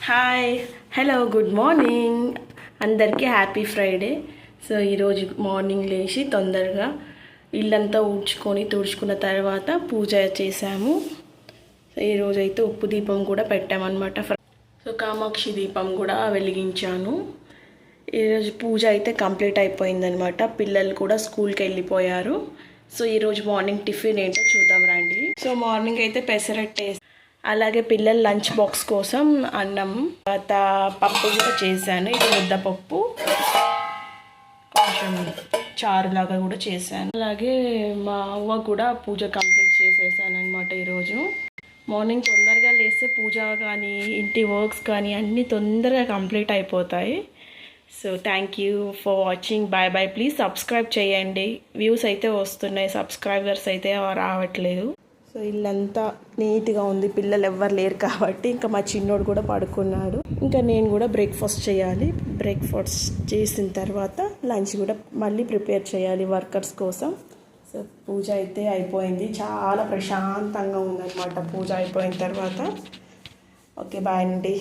Hi hello good morning అందరికీ happy Friday. So ఈరోజు morning లేచి తొందరగా ఇల్లంతా ఊడ్చుకొని తుడుచుకున్న తర్వాత పూజ చేసాము. సో ఈరోజు అయితే ఉప్పు దీపం కూడా పెట్టామన్నమాట. సో కామాక్షి దీపం కూడా వెలిగించాను. ఈరోజు పూజ అయితే కంప్లీట్ అయిపోయిందనమాట. పిల్లలు కూడా స్కూల్కి వెళ్ళిపోయారు. సో ఈరోజు మార్నింగ్ టిఫిన్ ఏంటో చూద్దాం రండి. సో మార్నింగ్ అయితే పెసరట్టు, అలాగే పిల్లల లంచ్ బాక్స్ కోసం అన్నం, తర్వాత పప్పు కూడా చేశాను. ఇది ముద్దపప్పు, కొంచెం చారులాగా కూడా చేశాను. అలాగే మా అవ్వ కూడా పూజ కంప్లీట్ చేసేసాను అనమాట. ఈరోజు మార్నింగ్ తొందరగా లేస్తే పూజ కానీ ఇంటి వర్క్స్ కానీ అన్నీ తొందరగా కంప్లీట్ అయిపోతాయి. So thank you for watching. Bye bye. Please subscribe చేయండి. వ్యూస్ అయితే వస్తున్నాయి, సబ్స్క్రైబర్స్ అయితే రావట్లేదు. సో ఇల్లంతా నీట్గా ఉంది. పిల్లలు ఎవ్వరు లేరు కాబట్టి ఇంకా మా చిన్నోడు కూడా పడుకున్నాడు. ఇంకా నేను కూడా బ్రేక్ఫాస్ట్ చేయాలి. బ్రేక్ఫాస్ట్ చేసిన తర్వాత లంచ్ కూడా మళ్ళీ ప్రిపేర్ చేయాలి వర్కర్స్ కోసం. సో పూజ అయితే అయిపోయింది. చాలా ప్రశాంతంగా ఉందన్నమాట పూజ అయిపోయిన తర్వాత. ఓకే బాయ్ అండి.